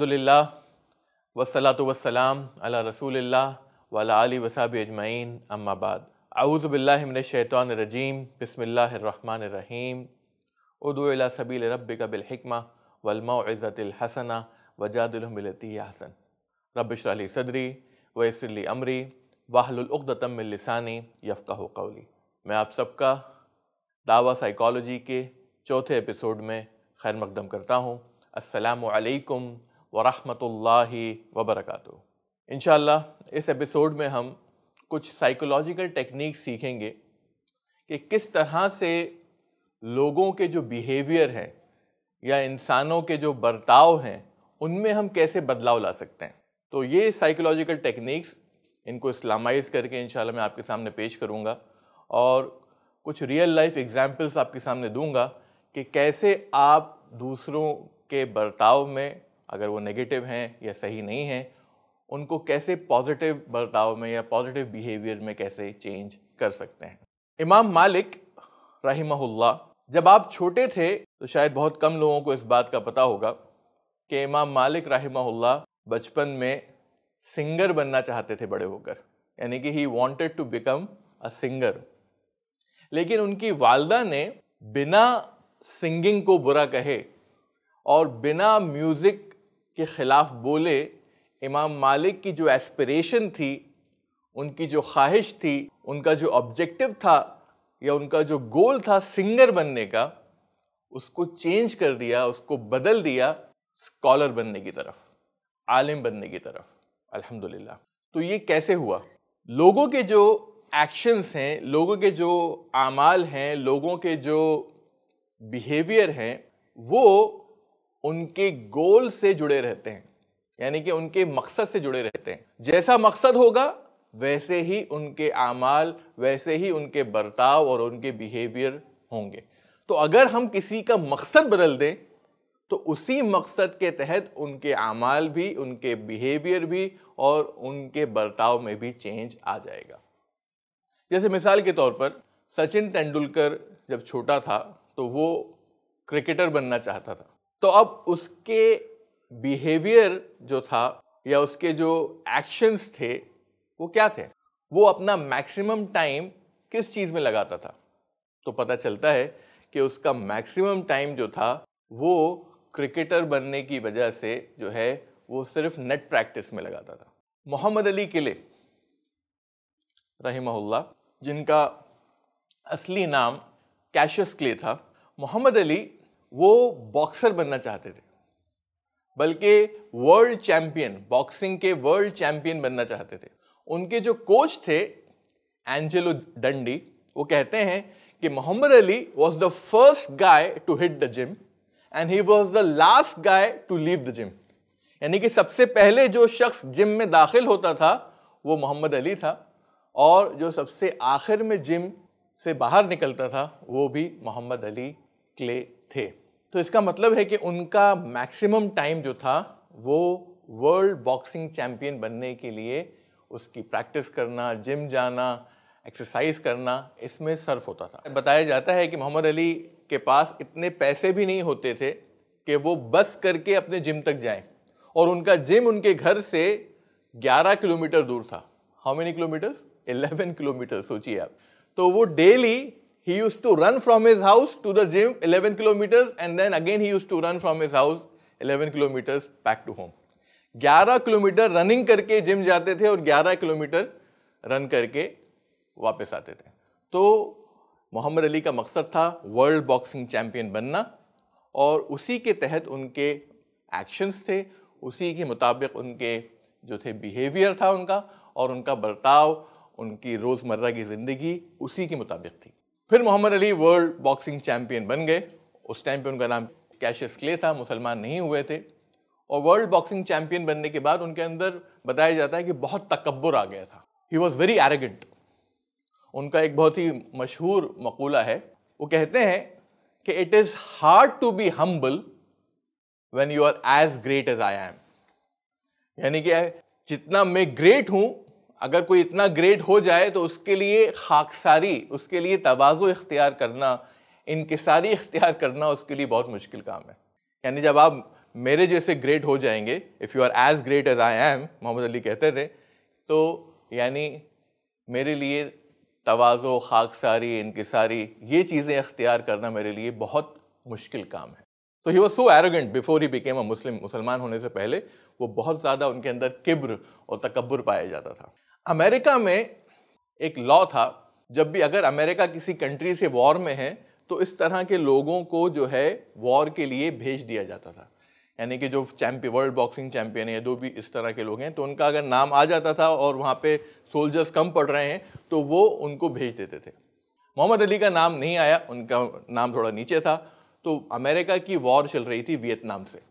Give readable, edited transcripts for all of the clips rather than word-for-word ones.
अल्हम्दुलिल्लाह वस्सलातु वस्सलाम अला रसूलिल्लाह व अला आलिहि व सहबिहि अजमईन अम्मा बाद। अऊज़ु बिल्लाहि मिनश शैतानिर रजीम बिस्मिल्लाहिर रहमानिर रहीम। उदु इला सबील रब्बिका बिल हिकमा वल मौइज़तिल हसना वजादिलहुम बिल्लती हिय अहसन। रब्बि इश्रह ली सदरी व यस्सिर ली अमरी वहलुल उक़दतम मिन लिसानी यफ़क़हू क़ौली। मैं आप सबका दावा साइकोलॉजी के चौथे एपिसोड में खैर मक़दम करता हूँ। अस्सलामु अलैकुम व रहमतुल्लाहि व बरकातुहू। इंशाअल्लाह इस एपिसोड में हम कुछ साइकोलॉजिकल टेक्निक सीखेंगे कि किस तरह से लोगों के जो बिहेवियर हैं या इंसानों के जो बर्ताव हैं उनमें हम कैसे बदलाव ला सकते हैं। तो ये साइकोलॉजिकल टेक्निक्स इनको इस्लामाइज़ करके इंशाअल्लाह मैं आपके सामने पेश करूँगा और कुछ रियल लाइफ एग्जाम्पल्स आपके सामने दूंगा कि कैसे आप दूसरों के बर्ताव में, अगर वो नेगेटिव हैं या सही नहीं हैं, उनको कैसे पॉजिटिव बर्ताव में या पॉजिटिव बिहेवियर में कैसे चेंज कर सकते हैं। इमाम मालिक रहिमहुल्लाह, जब आप छोटे थे तो शायद बहुत कम लोगों को इस बात का पता होगा कि इमाम मालिक रहिमहुल्लाह बचपन में सिंगर बनना चाहते थे बड़े होकर, यानी कि he wanted to become a singer. लेकिन उनकी वालदा ने बिना सिंगिंग को बुरा कहे और बिना म्यूज़िक के ख़िलाफ़ बोले इमाम मालिक की जो एस्पिरेशन थी, उनकी जो ख्वाहिश थी, उनका जो ऑब्जेक्टिव था या उनका जो गोल था सिंगर बनने का, उसको चेंज कर दिया, उसको बदल दिया स्कॉलर बनने की तरफ, आलिम बनने की तरफ। अल्हम्दुलिल्लाह। तो ये कैसे हुआ? लोगों के जो एक्शंस हैं, लोगों के जो आमाल हैं, लोगों के जो बिहेवियर हैं, वो उनके गोल से जुड़े रहते हैं, यानी कि उनके मकसद से जुड़े रहते हैं। जैसा मकसद होगा वैसे ही उनके आमाल, वैसे ही उनके बर्ताव और उनके बिहेवियर होंगे। तो अगर हम किसी का मकसद बदल दें तो उसी मकसद के तहत उनके आमाल भी, उनके बिहेवियर भी और उनके बर्ताव में भी चेंज आ जाएगा। जैसे मिसाल के तौर पर सचिन तेंदुलकर जब छोटा था तो वो क्रिकेटर बनना चाहता था। तो अब उसके बिहेवियर जो था या उसके जो एक्शंस थे वो क्या थे? वो अपना मैक्सिमम टाइम किस चीज़ में लगाता था? तो पता चलता है कि उसका मैक्सिमम टाइम जो था वो क्रिकेटर बनने की वजह से जो है वो सिर्फ नेट प्रैक्टिस में लगाता था। मोहम्मद अली किले रहिमहुल्लाह, जिनका असली नाम कैशियस क्ले था, मोहम्मद अली वो बॉक्सर बनना चाहते थे, बल्कि वर्ल्ड चैंपियन, बॉक्सिंग के वर्ल्ड चैंपियन बनना चाहते थे। उनके जो कोच थे एंजेलो डंडी, वो कहते हैं कि Muhammad Ali was the first guy to hit the gym and he was the last guy to leave the gym. यानी कि सबसे पहले जो शख्स जिम में दाखिल होता था वो मोहम्मद अली था और जो सबसे आखिर में जिम से बाहर निकलता था वो भी मोहम्मद अली क्ले थे। तो इसका मतलब है कि उनका मैक्सिमम टाइम जो था वो वर्ल्ड बॉक्सिंग चैंपियन बनने के लिए उसकी प्रैक्टिस करना, जिम जाना, एक्सरसाइज करना, इसमें सर्फ होता था। बताया जाता है कि मोहम्मद अली के पास इतने पैसे भी नहीं होते थे कि वो बस करके अपने जिम तक जाएं, और उनका जिम उनके घर से 11 किलोमीटर दूर था। How many kilometres? 11 किलोमीटर, सोचिए आप। तो वो daily he used to run from his house to the gym 11 kilometers and then again he used to run from his house 11 kilometers back to home। 11 kilometre running करके gym जाते थे और 11 kilometre run करके वापस आते थे। तो मोहम्मद अली का मकसद था वर्ल्ड बॉक्सिंग चैंपियन बनना और उसी के तहत उनके एक्शंस थे, उसी के मुताबिक उनके जो थे बिहेवियर था उनका, और उनका बर्ताव, उनकी रोज़मर्रा की ज़िंदगी उसी के मुताबिक थी। फिर Muhammad Ali world boxing champion बन गए। उस टाइम पे उनका नाम कैशियस क्ले था, मुसलमान नहीं हुए थे। और वर्ल्ड बॉक्सिंग चैंपियन बनने के बाद उनके अंदर बताया जाता है कि बहुत तकब्बुर आ गया था। He was very arrogant. उनका एक बहुत ही मशहूर मकूला है, वो कहते हैं कि it is hard to be humble when you are as great as I am. यानी कि जितना मैं ग्रेट हूं, अगर कोई इतना ग्रेट हो जाए तो उसके लिए खाकसारी, उसके लिए तवाज़ु इख्तियार करना, इनकिसारी इख्तियार करना उसके लिए बहुत मुश्किल काम है। यानी जब आप मेरे जैसे ग्रेट हो जाएंगे, if you are as great as I am, Muhammad Ali कहते थे, तो यानी मेरे लिए तवाज़ो, खाकसारी, इनकिसारी, ये चीज़ें अख्तियार करना मेरे लिए बहुत मुश्किल काम है। तो he was so arrogant before he became a Muslim. मुसलमान होने से पहले वो बहुत ज़्यादा उनके अंदर किब्र और तकब्बुर पाया जाता था। अमेरिका में एक लॉ था, जब भी अगर अमेरिका किसी कंट्री से वॉर में है तो इस तरह के लोगों को जो है वॉर के लिए भेज दिया जाता था। यानी कि जो वर्ल्ड बॉक्सिंग चैंपियन है, जो भी इस तरह के लोग हैं, तो उनका अगर नाम आ जाता था और वहाँ पे सोल्जर्स कम पड़ रहे हैं तो वो उनको भेज देते थे। मोहम्मद अली का नाम नहीं आया, उनका नाम थोड़ा नीचे था। तो अमेरिका की वॉर चल रही थी वियतनाम से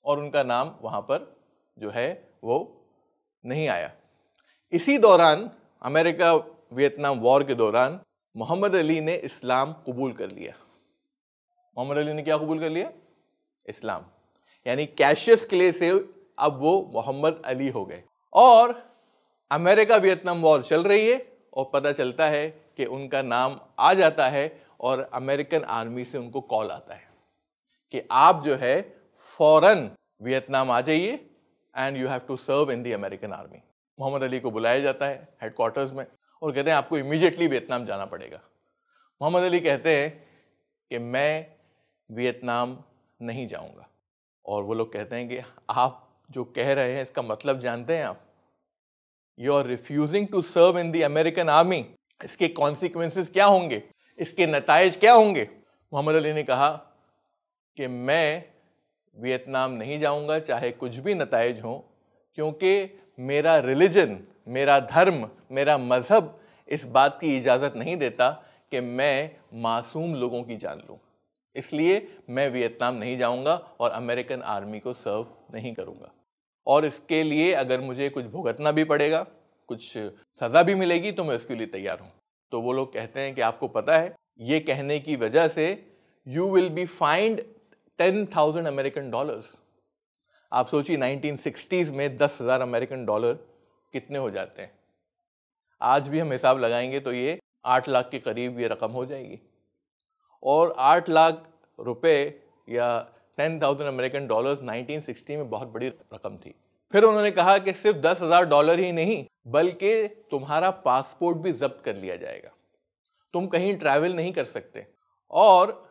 और उनका नाम वहाँ पर जो है वो नहीं आया। इसी दौरान अमेरिका वियतनाम वॉर के दौरान मोहम्मद अली ने इस्लाम कबूल कर लिया। मोहम्मद अली ने क्या कबूल कर लिया? इस्लाम। यानी कैशियस क्ले से अब वो मोहम्मद अली हो गए। और अमेरिका वियतनाम वॉर चल रही है और पता चलता है कि उनका नाम आ जाता है और अमेरिकन आर्मी से उनको कॉल आता है कि आप जो है फौरन वियतनाम आ जाइए and you have to serve in the American army. Muhammad Ali को बुलाया जाता है हेडक्वार्टर्स में और कहते हैं आपको इमीडिएटली वियतनाम जाना पड़ेगा। मोहम्मद अली कहते हैं कि मैं वियतनाम नहीं जाऊंगा। और वो लोग कहते हैं कि आप जो कह रहे हैं इसका मतलब जानते हैं आप? You are refusing to serve in the American army, इसके कॉन्सिक्वेंसेस क्या होंगे, इसके नताइज क्या होंगे? मोहम्मद अली ने कहा कि मैं वियतनाम नहीं जाऊंगा चाहे कुछ भी नताइज हो, क्योंकि मेरा रिलीजन, मेरा धर्म, मेरा मजहब इस बात की इजाज़त नहीं देता कि मैं मासूम लोगों की जान लूँ। इसलिए मैं वियतनाम नहीं जाऊंगा और अमेरिकन आर्मी को सर्व नहीं करूंगा। और इसके लिए अगर मुझे कुछ भुगतना भी पड़ेगा, कुछ सज़ा भी मिलेगी, तो मैं उसके लिए तैयार हूँ। तो वो लोग कहते हैं कि आपको पता है ये कहने की वजह से you will be find 10,000 American dollars. आप सोचिए 1960s में 10,000 अमेरिकन डॉलर कितने हो जाते हैं? आज भी हम हिसाब लगाएंगे तो ये 8 लाख के करीब ये रकम हो जाएगी। और 8 लाख रुपए या 10,000 अमेरिकन डॉलर्स 1960 में बहुत बड़ी रकम थी। फिर उन्होंने कहा कि सिर्फ 10,000 डॉलर ही नहीं, बल्कि तुम्हारा पासपोर्ट भी जब्त कर लिया जाएगा, तुम कहीं ट्रैवल नहीं कर सकते, और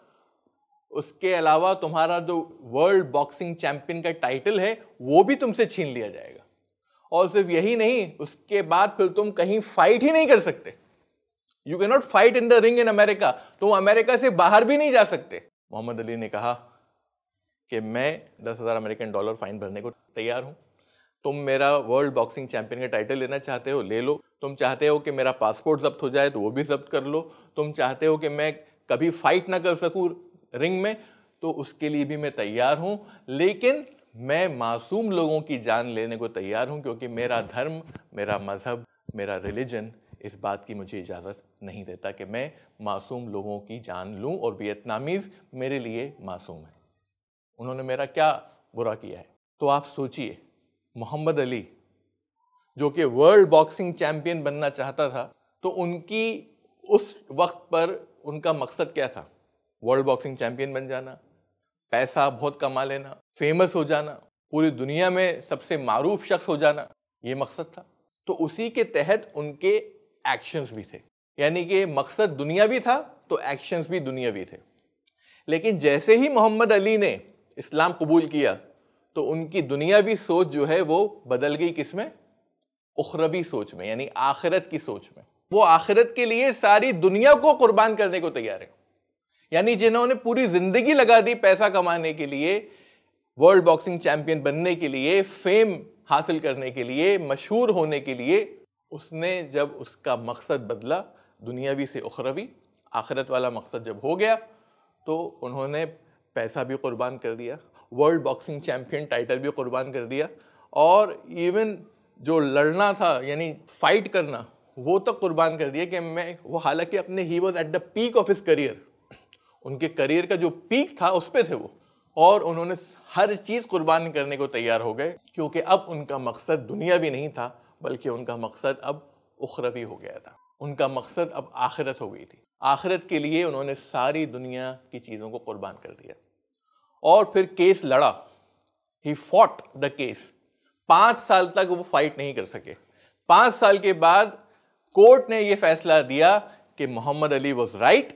उसके अलावा तुम्हारा जो वर्ल्ड बॉक्सिंग चैंपियन का टाइटल है वो भी तुमसे छीन लिया जाएगा। और सिर्फ यही नहीं, उसके बाद फिर तुम कहीं फाइट ही नहीं कर सकते। You can not fight in the ring in America, तुम अमेरिका से बाहर भी नहीं जा सकते। मोहम्मद अली ने कहा कि मैं 10,000 अमेरिकन डॉलर फाइन भरने को तैयार हूं। तुम मेरा वर्ल्ड बॉक्सिंग चैंपियन का टाइटल लेना चाहते हो, ले लो। तुम चाहते हो कि मेरा पासपोर्ट जब्त हो जाए तो वो भी जब्त कर लो। तुम चाहते हो कि मैं कभी फाइट ना कर सकूं रिंग में, तो उसके लिए भी मैं तैयार हूं। लेकिन मैं मासूम लोगों की जान लेने को तैयार हूं, क्योंकि मेरा धर्म, मेरा मजहब, मेरा रिलीजन इस बात की मुझे इजाज़त नहीं देता कि मैं मासूम लोगों की जान लूं, और वियतनामीज मेरे लिए मासूम है। उन्होंने मेरा क्या बुरा किया है? तो आप सोचिए, मोहम्मद अली जो कि वर्ल्ड बॉक्सिंग चैंपियन बनना चाहता था, तो उनकी उस वक्त पर उनका मकसद क्या था? वर्ल्ड बॉक्सिंग चैंपियन बन जाना, पैसा बहुत कमा लेना, फेमस हो जाना, पूरी दुनिया में सबसे मारूफ शख्स हो जाना, ये मकसद था। तो उसी के तहत उनके एक्शंस भी थे। यानी कि मकसद दुनियावी था तो एक्शंस भी दुनियावी थे। लेकिन जैसे ही मोहम्मद अली ने इस्लाम कबूल किया तो उनकी दुनियावी सोच जो है वो बदल गई। किसमें? उखरवी सोच में, यानी आखिरत की सोच में। वो आखिरत के लिए सारी दुनिया को कुर्बान करने को तैयार है। यानी जिन्होंने पूरी जिंदगी लगा दी पैसा कमाने के लिए, वर्ल्ड बॉक्सिंग चैंपियन बनने के लिए, फेम हासिल करने के लिए, मशहूर होने के लिए, उसने जब उसका मकसद बदला दुनियावी से उखरवी, आखिरत वाला मकसद जब हो गया, तो उन्होंने पैसा भी कुर्बान कर दिया, वर्ल्ड बॉक्सिंग चैंपियन टाइटल भी कुर्बान कर दिया, और इवन जो लड़ना था यानी फाइट करना वो तक कुर्बान कर दिया कि मैं वो, हालांकि अपने he was at the peak of his career, उनके करियर का जो पीक था उस पे थे वो, और उन्होंने हर चीज़ कुर्बान करने को तैयार हो गए, क्योंकि अब उनका मकसद दुनिया भी नहीं था, बल्कि उनका मकसद अब उखरवी हो गया था। उनका मकसद अब आखिरत हो गई थी। आखिरत के लिए उन्होंने सारी दुनिया की चीज़ों को कुर्बान कर दिया। और फिर केस लड़ा, ही फॉट द केस। 5 साल तक वो फाइट नहीं कर सके। 5 साल के बाद कोर्ट ने ये फैसला दिया कि Muhammad Ali was right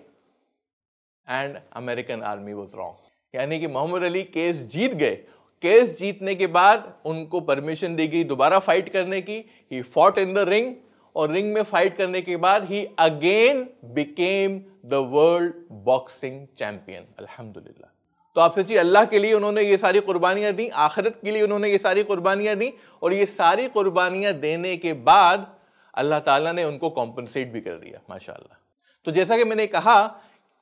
and American army was wrong. यानी कि मोहम्मद अली केस जीत गए। केस जीतने के बाद उनको परमिशन दी गई दोबारा फाइट करने की। He fought in the ring, और रिंग में फाइट करने के बाद he again became the world boxing champion. अल्हम्दुलिल्लाह। तो आप सोचिए, अल्लाह के लिए उन्होंने ये सारी कुर्बानियां दी, आखिरत के लिए उन्होंने ये सारी कुर्बानियां दी, और ये सारी कुर्बानियां देने के बाद अल्लाह ताला ने उनको कॉम्पनसेट भी कर दिया, माशाअल्लाह। तो जैसा कि मैंने कहा,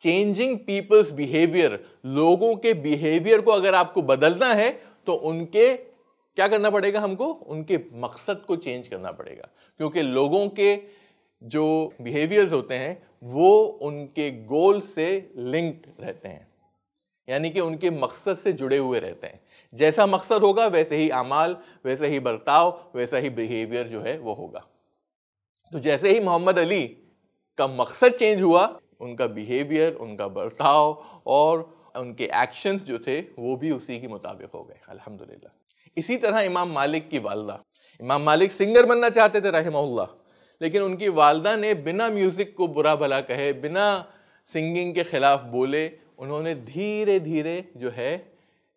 चेंजिंग पीपल्स बिहेवियर, लोगों के बिहेवियर को अगर आपको बदलना है तो उनके क्या करना पड़ेगा, हमको उनके मकसद को चेंज करना पड़ेगा। क्योंकि लोगों के जो बिहेवियर्स होते हैं वो उनके गोल से लिंक्ड रहते हैं, यानी कि उनके मकसद से जुड़े हुए रहते हैं। जैसा मकसद होगा वैसे ही अमाल, वैसे ही बर्ताव, वैसा ही बिहेवियर जो है वो होगा। तो जैसे ही मोहम्मद अली का मकसद चेंज हुआ, उनका बिहेवियर, उनका बर्ताव और उनके एक्शंस जो थे वो भी उसी के मुताबिक हो गए, अल्हम्दुलिल्लाह। इसी तरह इमाम मालिक की वालदा, इमाम मालिक सिंगर बनना चाहते थे रहमहुल्लाह, लेकिन उनकी वालदा ने बिना म्यूजिक को बुरा भला कहे, बिना सिंगिंग के खिलाफ बोले, उन्होंने धीरे धीरे जो है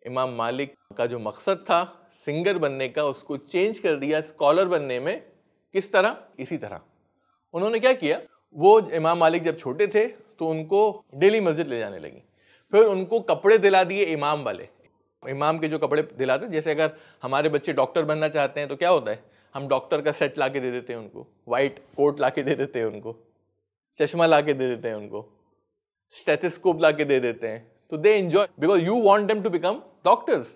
इमाम मालिक का जो मकसद था सिंगर बनने का, उसको चेंज कर दिया स्कॉलर बनने में। किस तरह? इसी तरह उन्होंने क्या किया, वो इमाम मालिक जब छोटे थे तो उनको डेली मस्जिद ले जाने लगी। फिर उनको कपड़े दिला दिए इमाम वाले, इमाम के जो कपड़े दिलाते, जैसे अगर हमारे बच्चे डॉक्टर बनना चाहते हैं तो क्या होता है, हम डॉक्टर का सेट ला के दे देते हैं उनको, वाइट कोट ला के दे देते हैं उनको, चश्मा ला के दे देते हैं उनको, स्टेथोस्कोप ला के दे देते हैं। तो they enjoy because you want them to become doctors.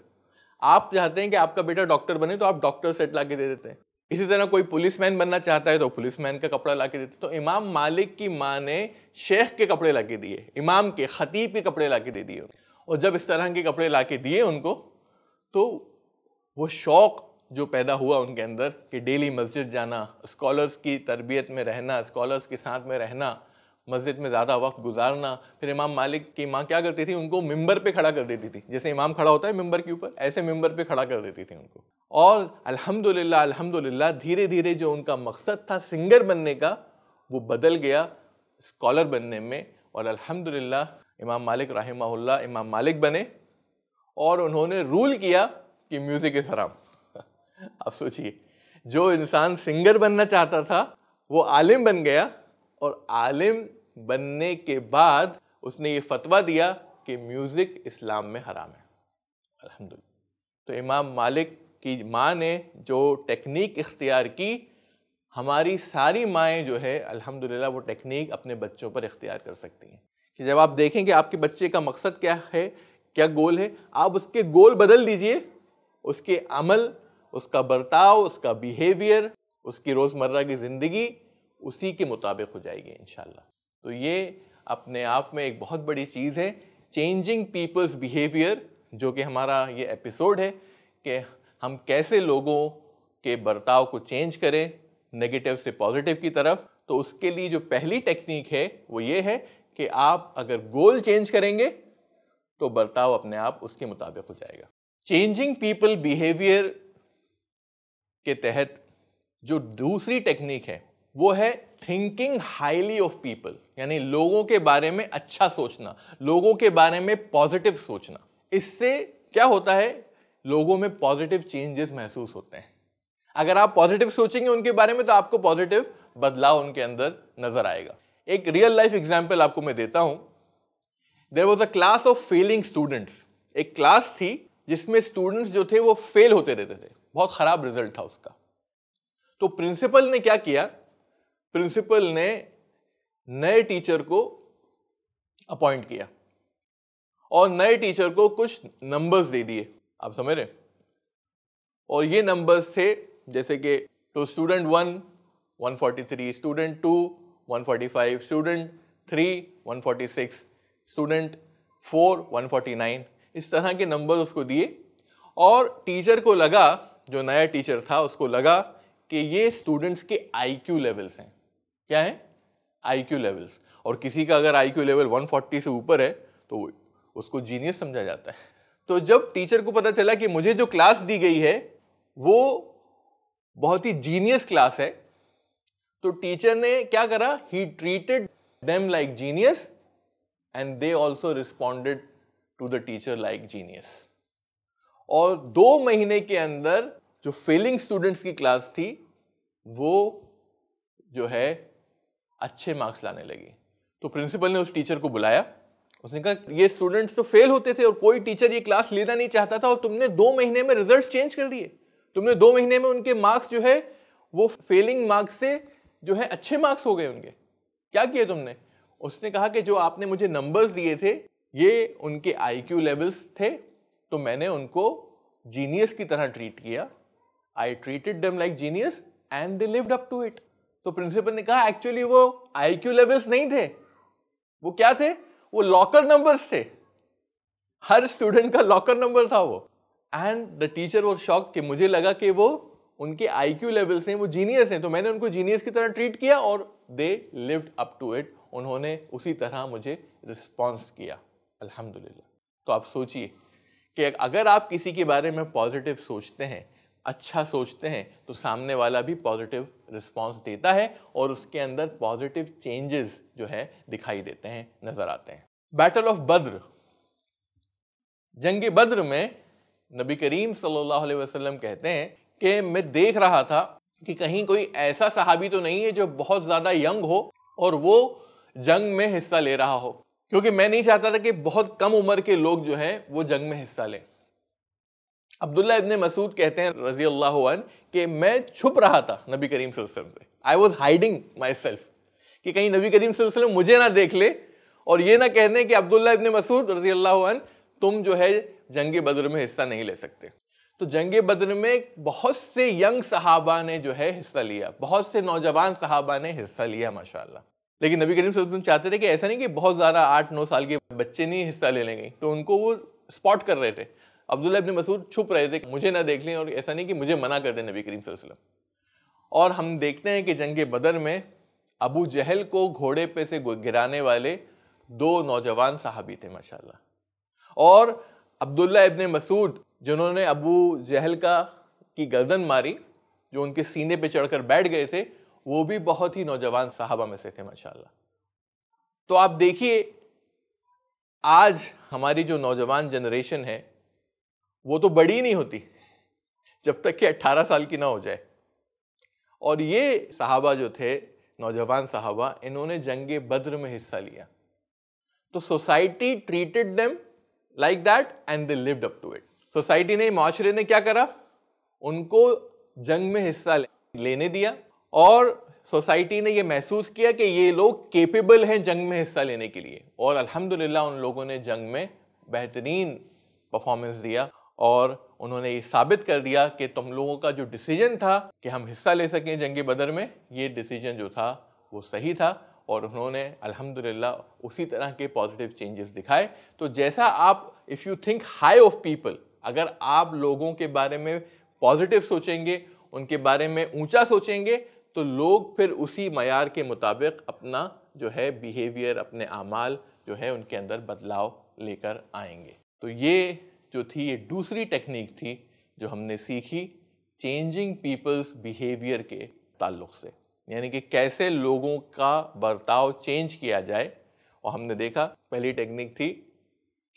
आप चाहते हैं कि आपका बेटा डॉक्टर बने, तो आप डॉक्टर सेट ला के दे देते हैं। इसी तरह कोई पुलिसमैन बनना चाहता है तो पुलिसमैन का कपड़ा ला के देते। तो इमाम मालिक की माँ ने शेख के कपड़े ला के दिए, इमाम के, खतीब के कपड़े ला के दे दिए। और जब इस तरह के कपड़े ला के दिए उनको, तो वो शौक जो पैदा हुआ उनके अंदर कि डेली मस्जिद जाना, स्कॉलर्स की तरबियत में रहना, स्कॉलर्स के साथ में रहना, मस्जिद में ज़्यादा वक्त गुजारना। फिर इमाम मालिक की माँ क्या करती थी, उनको मिंबर पे खड़ा कर देती थी। जैसे इमाम खड़ा होता है मिंबर के ऊपर, ऐसे मिंबर पे खड़ा कर देती थी उनको। और अल्हम्दुलिल्लाह अल्हम्दुलिल्लाह धीरे धीरे जो उनका मकसद था सिंगर बनने का, वो बदल गया स्कॉलर बनने में। और अल्हम्दुलिल्लाह इमाम मालिक रहमहुल्लाह इमाम मालिक बने और उन्होंने रूल किया कि म्यूजिक इज हराम। आप सोचिए, जो इंसान सिंगर बनना चाहता था वो आलिम बन गया, और आलिम बनने के बाद उसने ये फतवा दिया कि म्यूजिक इस्लाम में हराम है। अल्हम्दुलिल्लाह। तो इमाम मालिक की माँ ने जो टेक्निक इख्तियार की, हमारी सारी माएँ जो है अल्हम्दुलिल्लाह वो टेक्निक अपने बच्चों पर इख्तियार कर सकती हैं। कि जब आप देखें कि आपके बच्चे का मकसद क्या है, क्या गोल है, आप उसके गोल बदल दीजिए, उसके अमल, उसका बर्ताव, उसका बिहेवियर, उसकी रोज़मर्रा की ज़िंदगी उसी के मुताबिक हो जाएगी इंशाल्लाह। तो ये अपने आप में एक बहुत बड़ी चीज़ है, चेंजिंग पीपल्स बिहेवियर, जो कि हमारा ये एपिसोड है कि हम कैसे लोगों के बर्ताव को चेंज करें नेगेटिव से पॉजिटिव की तरफ। तो उसके लिए जो पहली टेक्निक है वो ये है कि आप अगर गोल चेंज करेंगे तो बर्ताव अपने आप उसके मुताबिक हो जाएगा। चेंजिंग पीपल बिहेवियर के तहत जो दूसरी टेक्निक है वो है थिंकिंग हाईली ऑफ पीपल, यानी लोगों के बारे में अच्छा सोचना, लोगों के बारे में पॉजिटिव सोचना। इससे क्या होता है, लोगों में पॉजिटिव चेंजेस महसूस होते हैं। अगर आप पॉजिटिव सोचेंगे उनके बारे में तो आपको पॉजिटिव बदलाव उनके अंदर नजर आएगा। एक रियल लाइफ एग्जांपल आपको मैं देता हूं। There was a class of failing students. एक क्लास थी जिसमें स्टूडेंट्स जो थे वो फेल होते रहते थे, बहुत खराब रिजल्ट था उसका। तो प्रिंसिपल ने क्या किया, प्रिंसिपल ने नए टीचर को अपॉइंट किया और नए टीचर को कुछ नंबर्स दे दिए, आप समझ रहे। और ये नंबर्स थे जैसे कि तो स्टूडेंट 1 143, स्टूडेंट 2 145, स्टूडेंट 3 146, स्टूडेंट 4 149, इस तरह के नंबर उसको दिए। और टीचर को लगा, जो नया टीचर था उसको लगा कि ये स्टूडेंट्स के आईक्यू लेवल्स हैं। क्या है? IQ levels. और किसी का अगर आईक्यू लेवल 140 से ऊपर है तो उसको जीनियस समझा जाता है। तो जब टीचर को पता चला कि मुझे जो क्लास दी गई है वो बहुत ही जीनियस क्लास है, तो टीचर ने क्या करा, he treated them like genius and they also responded to the teacher like genius. और 2 महीने के अंदर जो फेलिंग स्टूडेंट्स की क्लास थी वो जो है अच्छे मार्क्स लाने लगी। तो प्रिंसिपल ने उस टीचर को बुलाया, उसने कहा ये स्टूडेंट्स तो फेल होते थे और कोई टीचर ये क्लास लेना नहीं चाहता था और तुमने 2 महीने में रिजल्ट चेंज कर दिए, तुमने 2 महीने में उनके मार्क्स जो है वो फेलिंग मार्क्स से जो है अच्छे मार्क्स हो गए उनके, क्या किया तुमने? उसने कहा कि जो आपने मुझे नंबर्स दिए थे ये उनके आईक्यू लेवल्स थे, तो मैंने उनको जीनियस की तरह ट्रीट किया, I treated them like genius and they lived up to it. तो प्रिंसिपल ने कहा एक्चुअली वो आईक्यू लेवल्स नहीं थे, वो क्या थे, वो लॉकर नंबर्स थे, हर स्टूडेंट का लॉकर नंबर था वो। And the teacher was shocked कि मुझे लगा कि वो उनके आईक्यू लेवल्स हैं, वो जीनियस हैं, तो मैंने उनको जीनियस की तरह ट्रीट किया और they lived up to it, उन्होंने उसी तरह मुझे रिस्पॉन्स किया, अल्हम्दुलिल्लाह। तो आप सोचिए कि अगर आप किसी के बारे में पॉजिटिव सोचते हैं, अच्छा सोचते हैं, तो सामने वाला भी पॉजिटिव रिस्पॉन्स देता है और उसके अंदर पॉजिटिव चेंजेस जो है दिखाई देते हैं, नजर आते हैं। बैटल ऑफ बद्र, जंग बद्र में नबी करीम सल्लल्लाहु अलैहि वसल्लम कहते हैं कि मैं देख रहा था कि कहीं कोई ऐसा सहाबी तो नहीं है जो बहुत ज्यादा यंग हो और वो जंग में हिस्सा ले रहा हो, क्योंकि मैं नहीं चाहता था कि बहुत कम उम्र के लोग जो है वो जंग में हिस्सा लें। अब्दुल्ला इब्ने मसूद कहते हैं रजी अल्लाह अन्हु कि मैं छुप रहा था नबी करीम सल्लल्लाहु अलैहि वसल्लम से, I was hiding my self, कि कहीं नबी करीम सल्लल्लाहु अलैहि वसल्लम मुझे ना देख ले और ये ना कहने कि अब्दुल्ला इब्ने मसूद रजी अल्लाह अन्हु तुम जो है जंग बद्र में हिस्सा नहीं ले सकते। तो जंग बद्र में बहुत से यंग सहाबा ने जो है हिस्सा लिया, बहुत से नौजवान सहाबा ने हिस्सा लिया माशाल्लाह। लेकिन नबी करीम सल्लल्लाहु अलैहि वसल्लम चाहते थे कि ऐसा नहीं कि बहुत ज़्यादा 8-9 साल के बच्चे नहीं हिस्सा ले लेंगे, तो उनको वो स्पॉट कर रहे थे। अब्दुल्ला इब्ने मसूद छुप रहे थे, मुझे ना देख लें और ऐसा नहीं कि मुझे मना कर दे नबी करीम सल्लल्लाहु अलैहि वसल्लम। और हम देखते हैं कि जंग बदर में अबू जहल को घोड़े पे से गिराने वाले 2 नौजवान सहाबी थे माशाल्लाह, और अब्दुल्ला इब्ने मसूद जिन्होंने अबू जहल की गर्दन मारी, जो उनके सीने पे चढ़कर बैठ गए थे, वो भी बहुत ही नौजवान सहाबा में से थे माशाल्लाह। तो आप देखिए आज हमारी जो नौजवान जनरेशन है वो तो बड़ी नहीं होती जब तक कि 18 साल की ना हो जाए, और ये सहाबा जो थे नौजवान सहाबा, इन्होंने जंग बद्र में हिस्सा लिया, तो society treated them like that and they lived up to it. Society ने, माशरे ने क्या करा, उनको जंग में हिस्सा लेने दिया और सोसाइटी ने ये महसूस किया कि ये लोग केपेबल हैं जंग में हिस्सा लेने के लिए, और अल्हम्दुलिल्लाह उन लोगों ने जंग में बेहतरीन परफॉर्मेंस दिया और उन्होंने ये साबित कर दिया कि तुम लोगों का जो डिसीजन था कि हम हिस्सा ले सकें जंग बदर में, ये डिसीजन जो था वो सही था, और उन्होंने अल्हम्दुलिल्लाह उसी तरह के पॉजिटिव चेंजेस दिखाए। तो जैसा आप, if you think high of people, अगर आप लोगों के बारे में पॉजिटिव सोचेंगे, उनके बारे में ऊंचा सोचेंगे, तो लोग फिर उसी मयार के मुताबिक अपना जो है बिहेवियर, अपने आमाल जो है उनके अंदर बदलाव लेकर आएंगे। तो ये जो थी, ये दूसरी टेक्निक थी जो हमने सीखी चेंजिंग पीपल्स बिहेवियर के ताल्लुक से, यानी कि कैसे लोगों का बर्ताव चेंज किया जाए। और हमने देखा पहली टेक्निक थी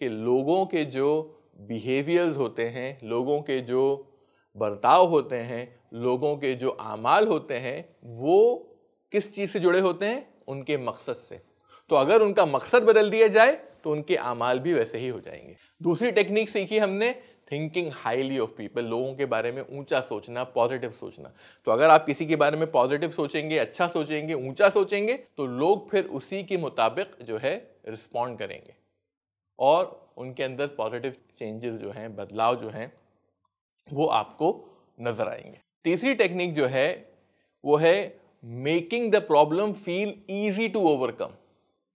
कि लोगों के जो बिहेवियर्स होते हैं, लोगों के जो बर्ताव होते हैं, लोगों के जो आमाल होते हैं, वो किस चीज़ से जुड़े होते हैं, उनके मकसद से। तो अगर उनका मकसद बदल दिया जाए तो उनके आमाल भी वैसे ही हो जाएंगे। दूसरी टेक्निक सीखी हमने थिंकिंग हाईली ऑफ पीपल, लोगों के बारे में ऊंचा सोचना, पॉजिटिव सोचना। तो अगर आप किसी के बारे में पॉजिटिव सोचेंगे, अच्छा सोचेंगे, ऊंचा सोचेंगे, तो लोग फिर उसी के मुताबिक जो है रिस्पॉन्ड करेंगे और उनके अंदर पॉजिटिव चेंजेस जो हैं, बदलाव जो हैं, वो आपको नजर आएंगे। तीसरी टेक्निक जो है वो है making the problem feel easy to overcome,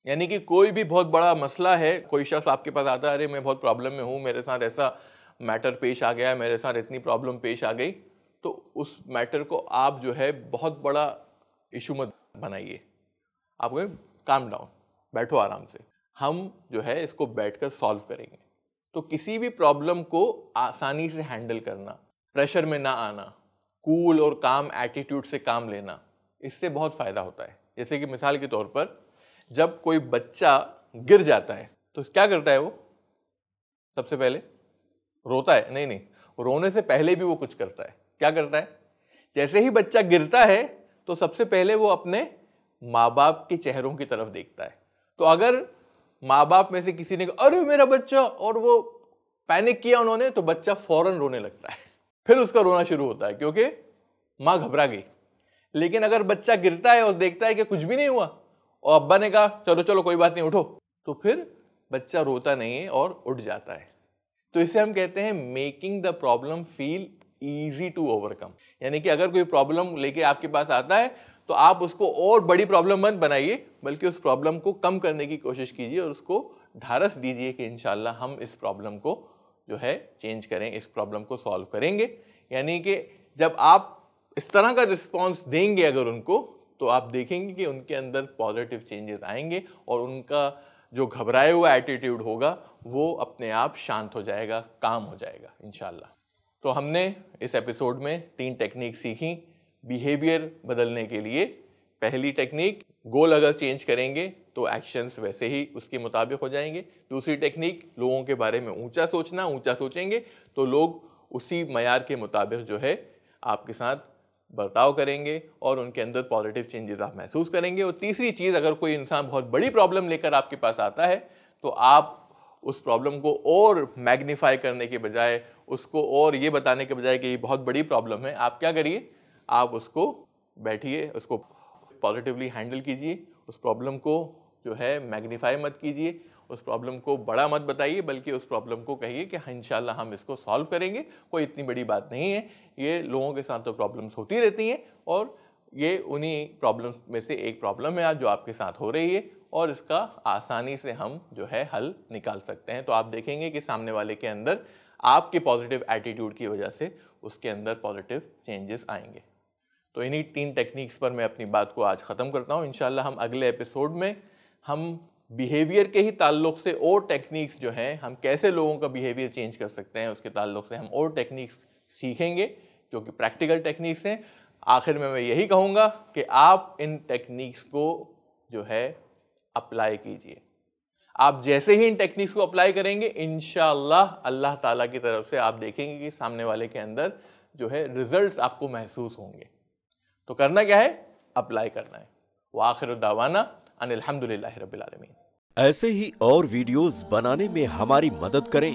यानी कि कोई भी बहुत बड़ा मसला है, कोई शख्स आपके पास आता है, अरे मैं बहुत प्रॉब्लम में हूँ, मेरे साथ ऐसा मैटर पेश आ गया, मेरे साथ इतनी प्रॉब्लम पेश आ गई, तो उस मैटर को आप जो है बहुत बड़ा इशू मत बनाइए। आप कहें काम डाउन, बैठो आराम से, हम जो है इसको बैठकर सॉल्व करेंगे। तो किसी भी प्रॉब्लम को आसानी से हैंडल करना, प्रेशर में ना आना, कूल और काम एटीट्यूड से काम लेना, इससे बहुत फ़ायदा होता है। जैसे कि मिसाल के तौर पर जब कोई बच्चा गिर जाता है तो क्या करता है वो? सबसे पहले रोता है? नहीं, रोने से पहले भी वो कुछ करता है। क्या करता है? जैसे ही बच्चा गिरता है तो सबसे पहले वो अपने माँ बाप के चेहरों की तरफ देखता है। तो अगर माँ बाप में से किसी ने कहा अरे मेरा बच्चा, और वो पैनिक किया उन्होंने, तो बच्चा फौरन रोने लगता है। फिर उसका रोना शुरू होता है क्योंकि माँ घबरा गई। लेकिन अगर बच्चा गिरता है और देखता है कि कुछ भी नहीं हुआ और अब्बा ने कहा चलो चलो कोई बात नहीं उठो, तो फिर बच्चा रोता नहीं है और उठ जाता है। तो इसे हम कहते हैं making the problem feel easy to overcome. यानी कि अगर कोई प्रॉब्लम लेके आपके पास आता है तो आप उसको और बड़ी प्रॉब्लम मत बनाइए, बल्कि उस प्रॉब्लम को कम करने की कोशिश कीजिए और उसको ढारस दीजिए कि इंशाल्लाह हम इस प्रॉब्लम को जो है चेंज करें, इस प्रॉब्लम को सॉल्व करेंगे। यानी कि जब आप इस तरह का रिस्पॉन्स देंगे अगर उनको, तो आप देखेंगे कि उनके अंदर पॉजिटिव चेंजेस आएंगे और उनका जो घबराया हुआ एटीट्यूड होगा वो अपने आप शांत हो जाएगा, काम हो जाएगा इंशाल्लाह। तो हमने इस एपिसोड में 3 टेक्निक सीखी बिहेवियर बदलने के लिए। पहली टेक्निक, गोल अगर चेंज करेंगे तो एक्शंस वैसे ही उसके मुताबिक हो जाएंगे। दूसरी टेक्निक, लोगों के बारे में ऊंचा सोचना, ऊंचा सोचेंगे तो लोग उसी मयार के मुताबिक जो है आपके साथ बर्ताव करेंगे और उनके अंदर पॉजिटिव चेंजेस आप महसूस करेंगे। और तीसरी चीज़, अगर कोई इंसान बहुत बड़ी प्रॉब्लम लेकर आपके पास आता है तो आप उस प्रॉब्लम को और मैग्नीफाई करने के बजाय, उसको और ये बताने के बजाय कि ये बहुत बड़ी प्रॉब्लम है, आप क्या करिए, आप उसको बैठिए, उसको पॉजिटिवली हैंडल कीजिए। उस प्रॉब्लम को जो है मैग्नीफाई मत कीजिए, उस प्रॉब्लम को बड़ा मत बताइए, बल्कि उस प्रॉब्लम को कहिए कि हाँ इंशाल्लाह हम इसको सॉल्व करेंगे, कोई इतनी बड़ी बात नहीं है, ये लोगों के साथ तो प्रॉब्लम्स होती रहती हैं और ये उन्हीं प्रॉब्लम में से एक प्रॉब्लम है आज जो आपके साथ हो रही है और इसका आसानी से हम जो है हल निकाल सकते हैं। तो आप देखेंगे कि सामने वाले के अंदर आपके पॉजिटिव एटीट्यूड की वजह से उसके अंदर पॉजिटिव चेंजेस आएंगे। तो इन्हीं 3 टेक्निक्स पर मैं अपनी बात को आज ख़त्म करता हूँ। इंशाल्लाह हम अगले एपिसोड में हम बिहेवियर के ही ताल्लुक से और टेक्निक्स जो हैं, हम कैसे लोगों का बिहेवियर चेंज कर सकते हैं, उसके ताल्लुक से हम और टेक्निक्स सीखेंगे जो कि प्रैक्टिकल टेक्निक्स हैं। आखिर में मैं यही कहूँगा कि आप इन टेक्निक्स को जो है अप्लाई कीजिए। आप जैसे ही इन टेक्निक्स को अप्लाई करेंगे इंशाअल्लाह अल्लाह ताला की तरफ से आप देखेंगे कि सामने वाले के अंदर जो है रिजल्ट्स आपको महसूस होंगे। तो करना क्या है? अप्लाई करना है। व आखिर दावाना अनिल हम्दुलिल्लाहि रब्बिल आलमीन। ऐसे ही और वीडियोस बनाने में हमारी मदद करें